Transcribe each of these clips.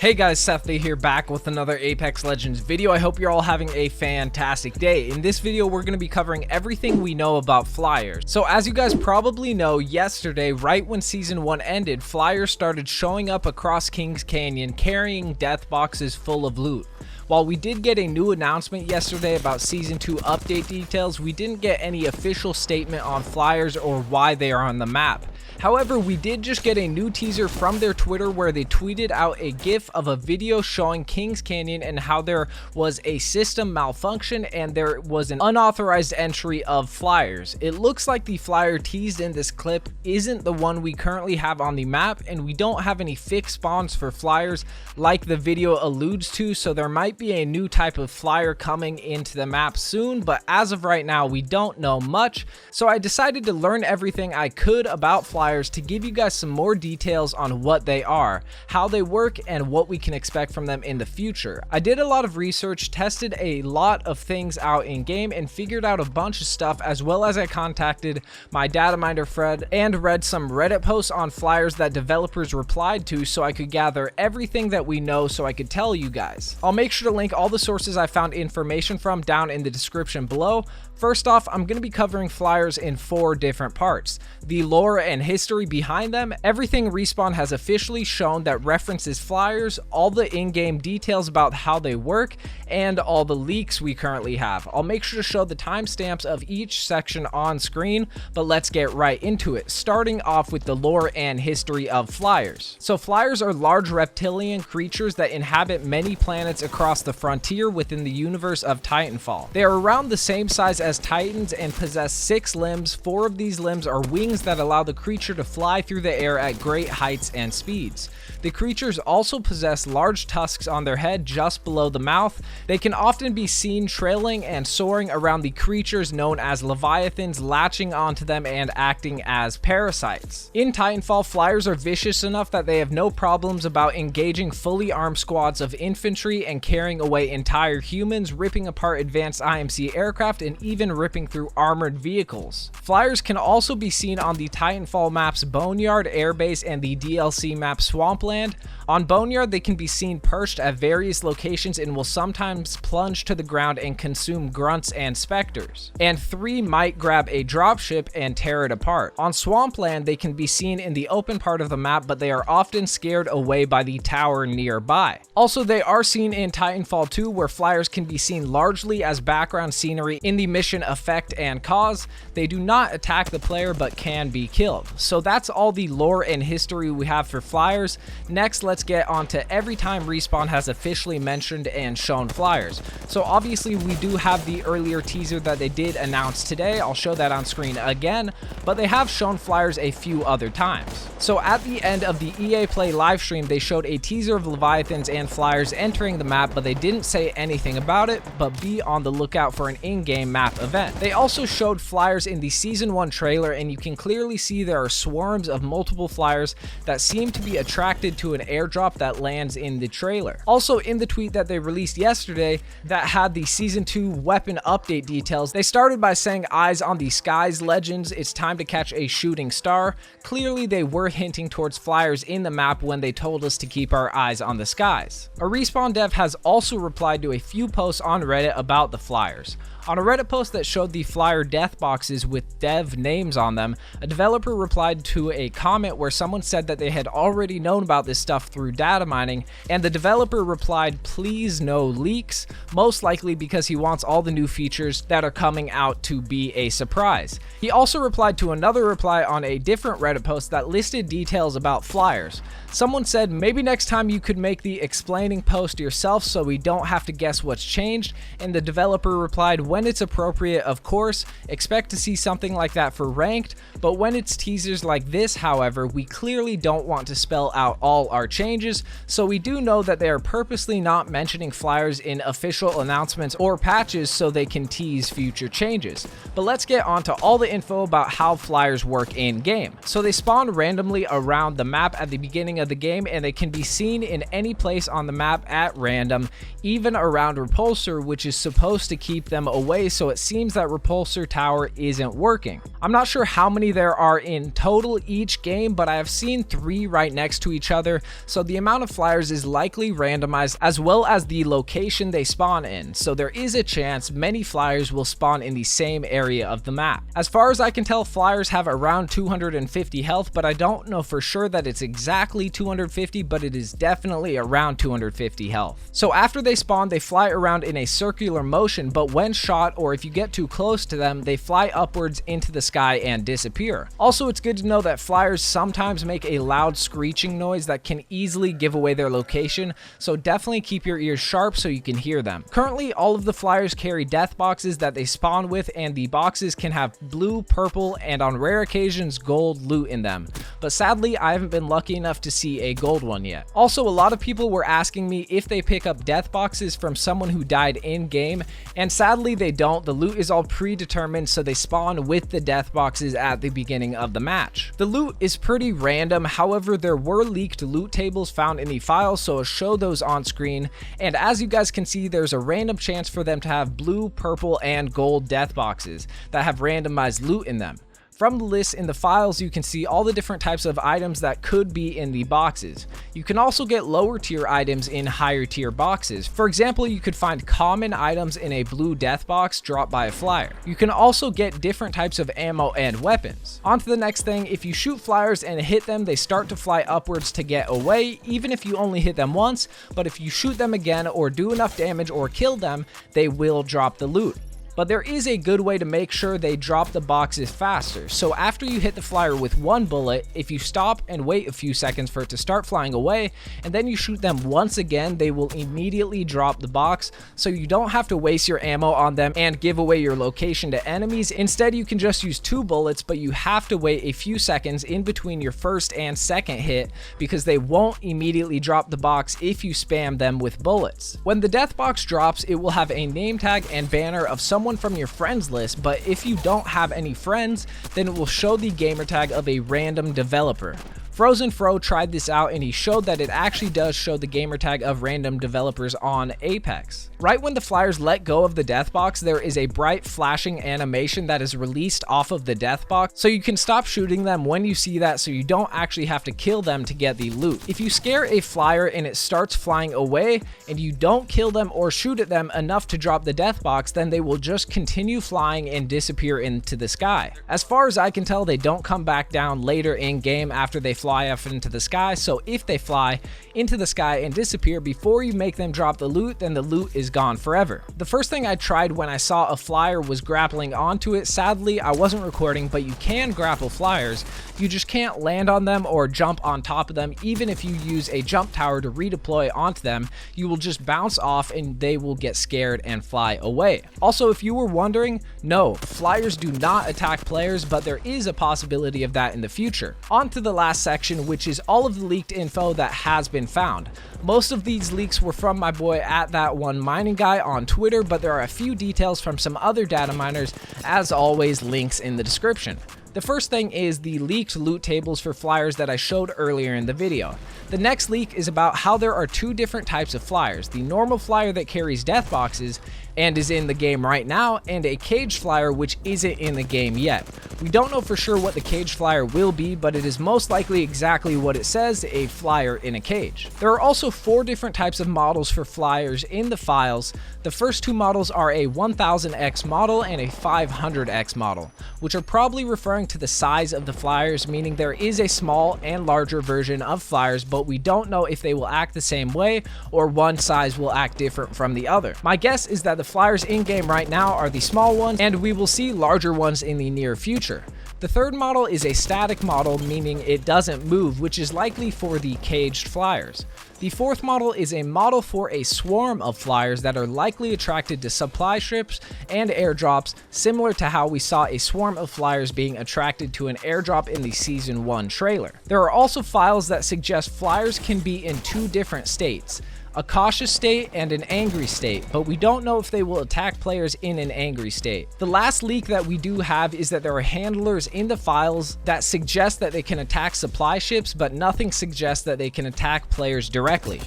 Hey guys, Sethly here, back with another Apex Legends video. I hope you're all having a fantastic day. In this video, we're going to be covering everything we know about flyers. So as you guys probably know, yesterday, right when Season 1 ended, flyers started showing up across Kings Canyon carrying death boxes full of loot. While we did get a new announcement yesterday about Season 2 update details, we didn't get any official statement on flyers or why they are on the map. However, we did just get a new teaser from their Twitter where they tweeted out a GIF of a video showing Kings Canyon and how there was a system malfunction and there was an unauthorized entry of flyers. It looks like the flyer teased in this clip isn't the one we currently have on the map, and we don't have any fixed spawns for flyers like the video alludes to, so there might be a new type of flyer coming into the map soon, but as of right now we don't know much. So I decided to learn everything I could about flyers to give you guys some more details on what they are, how they work, and what we can expect from them in the future. I did a lot of research, tested a lot of things out in game, and figured out a bunch of stuff, as well as I contacted my data miner Fred and read some Reddit posts on flyers that developers replied to so I could gather everything that we know so I could tell you guys. I'll make sure to link all the sources I found information from down in the description below. First off, I'm going to be covering flyers in 4 different parts: the lore and history behind them, everything Respawn has officially shown that references flyers, all the in-game details about how they work, and all the leaks we currently have. I'll make sure to show the timestamps of each section on screen, but let's get right into it, starting off with the lore and history of flyers. So flyers are large reptilian creatures that inhabit many planets across the frontier within the universe of Titanfall. They are around the same size as Titans and possess 6 limbs. 4 of these limbs are wings that allow the creature to fly through the air at great heights and speeds. The creatures also possess large tusks on their head just below the mouth. They can often be seen trailing and soaring around the creatures known as leviathans, latching onto them and acting as parasites. In Titanfall, flyers are vicious enough that they have no problems about engaging fully armed squads of infantry and carrying away entire humans, ripping apart advanced IMC aircraft, and even ripping through armored vehicles. Flyers can also be seen on the Titanfall maps Boneyard, Airbase, and the DLC map Swampland. On Boneyard, they can be seen perched at various locations and will sometimes plunge to the ground and consume grunts and specters. And 3 might grab a dropship and tear it apart. On Swampland, they can be seen in the open part of the map, but they are often scared away by the tower nearby. Also, they are seen in Titanfall 2, where flyers can be seen largely as background scenery in the mission Effect and Cause. They do not attack the player, but can be killed. So that's all the lore and history we have for flyers. Next, let's get on to every time Respawn has officially mentioned and shown flyers. So obviously we do have the earlier teaser that they did announce today. I'll show that on screen again, but they have shown flyers a few other times. So at the end of the EA Play livestream, they showed a teaser of leviathans and flyers entering the map, but they didn't say anything about it, but be on the lookout for an in-game map event. They also showed flyers in the Season 1 trailer, and you can clearly see there are swarms of multiple flyers that seem to be attracted to an airdrop that lands in the trailer. Also, in the tweet that they released yesterday that had the Season 2 weapon update details, they started by saying "Eyes on the skies, legends, it's time to catch a shooting star." Clearly they were hinting towards flyers in the map when they told us to keep our eyes on the skies. A Respawn dev has also replied to a few posts on Reddit about the flyers. On a Reddit post that showed the flyer death boxes with dev names on them, a developer replied to a comment where someone said that they had already known about this stuff through data mining, and the developer replied, "Please no leaks," most likely because he wants all the new features that are coming out to be a surprise. He also replied to another reply on a different Reddit post that listed details about flyers. Someone said, "Maybe next time you could make the explaining post yourself so we don't have to guess what's changed," and the developer replied, "When it's appropriate, of course. Expect to see something like that for ranked, but when it's teasers like this, however, we clearly don't want to spell out all our changes, so we do know that they are purposely not mentioning flyers in official announcements or patches so they can tease future changes." But let's get on to all the info about how flyers work in game. So they spawn randomly around the map at the beginning of the game, and they can be seen in any place on the map at random, them, even around Repulsor, which is supposed to keep them away, so it seems that Repulsor Tower isn't working. I'm not sure how many there are in total each game, but I have seen 3 right next to each other, so the amount of flyers is likely randomized as well as the location they spawn in, so there is a chance many flyers will spawn in the same area of the map. As far as I can tell, flyers have around 250 health, but I don't know for sure that it's exactly 250, but it is definitely around 250 health. So after they spawn, they fly around in a circular motion, but when shot or if you get too close to them, they fly upwards into the sky and disappear. Also, it's good to know that flyers sometimes make a loud screeching noise that can easily give away their location, so definitely keep your ears sharp so you can hear them. Currently, all of the flyers carry death boxes that they spawn with, and the boxes can have blue, purple, and on rare occasions gold loot in them, but sadly I haven't been lucky enough to see a gold one yet. Also, a lot of people were asking me if they pick up death boxes from someone who died in game, and sadly they don't. The loot is all predetermined, so they spawn with the death boxes at the beginning of the match. The loot is pretty random, however there were leaked loot tables found in the files, so I'll show those on screen, and as you guys can see, there's a random chance for them to have blue, purple, and gold death boxes that have randomized loot in them. From the list in the files, you can see all the different types of items that could be in the boxes. You can also get lower tier items in higher tier boxes. For example, you could find common items in a blue death box dropped by a flyer. You can also get different types of ammo and weapons. On to the next thing, if you shoot flyers and hit them, they start to fly upwards to get away, even if you only hit them once, but if you shoot them again or do enough damage or kill them, they will drop the loot. But there is a good way to make sure they drop the boxes faster. So after you hit the flyer with 1 bullet, if you stop and wait a few seconds for it to start flying away, and then you shoot them once again, they will immediately drop the box, so you don't have to waste your ammo on them and give away your location to enemies. Instead, you can just use 2 bullets, but you have to wait a few seconds in between your first and second hit because they won't immediately drop the box if you spam them with bullets. When the death box drops, it will have a name tag and banner of someone from your friends list, but if you don't have any friends, then it will show the gamer tag of a random developer. Frozen Fro tried this out and he showed that it actually does show the gamertag of random developers on Apex. Right when the flyers let go of the death box, there is a bright flashing animation that is released off of the death box, so you can stop shooting them when you see that, so you don't actually have to kill them to get the loot. If you scare a flyer and it starts flying away and you don't kill them or shoot at them enough to drop the death box, then they will just continue flying and disappear into the sky. As far as I can tell, they don't come back down later in game after they fly up into the sky, so if they fly into the sky and disappear before you make them drop the loot, then the loot is gone forever. The first thing I tried when I saw a flyer was grappling onto it. Sadly, I wasn't recording, but you can grapple flyers. You just can't land on them or jump on top of them. Even if you use a jump tower to redeploy onto them, you will just bounce off and they will get scared and fly away. Also, if you were wondering, no, flyers do not attack players, but there is a possibility of that in the future. On to the last section, which is all of the leaked info that has been found. Most of these leaks were from my boy @that1mining_guy on Twitter, but there are a few details from some other data miners. As always, links in the description. The first thing is the leaked loot tables for flyers that I showed earlier in the video. The next leak is about how there are 2 different types of flyers: the normal flyer that carries death boxes and is in the game right now, and a caged flyer which isn't in the game yet. We don't know for sure what the caged flyer will be, but it is most likely exactly what it says, a flyer in a cage. There are also 4 different types of models for flyers in the files. The first 2 models are a 1000x model and a 500x model, which are probably referring to the size of the flyers, meaning there is a small and larger version of flyers, but we don't know if they will act the same way or one size will act different from the other. My guess is that the flyers in game right now are the small ones, and we will see larger ones in the near future. The third model is a static model, meaning it doesn't move, which is likely for the caged flyers. The fourth model is a model for a swarm of flyers that are likely attracted to supply ships and airdrops, similar to how we saw a swarm of flyers being attracted to an airdrop in the Season 1 trailer. There are also files that suggest flyers can be in 2 different states: a cautious state and an angry state, but we don't know if they will attack players in an angry state. The last leak that we do have is that there are handlers in the files that suggest that they can attack supply ships, but nothing suggests that they can attack players directly.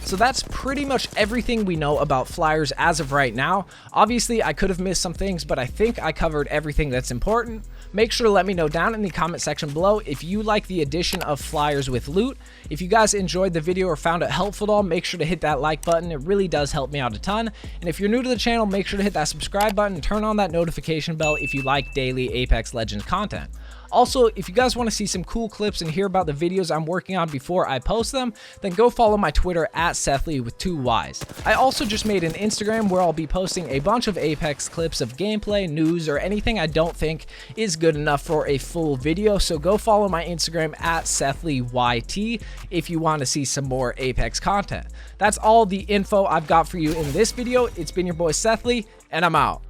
So that's pretty much everything we know about flyers as of right now. Obviously, I could have missed some things, but I think I covered everything that's important. Make sure to let me know down in the comment section below if you like the addition of flyers with loot. If you guys enjoyed the video or found it helpful at all, make sure to hit that like button. It really does help me out a ton. And if you're new to the channel, make sure to hit that subscribe button and turn on that notification bell if you like daily Apex Legends content. Also, if you guys want to see some cool clips and hear about the videos I'm working on before I post them, then go follow my Twitter at Sethly with 2 Ys. I also just made an Instagram where I'll be posting a bunch of Apex clips of gameplay, news, or anything I don't think is good enough for a full video, so go follow my Instagram at SethlyYT if you want to see some more Apex content. That's all the info I've got for you in this video. It's been your boy Sethly, and I'm out.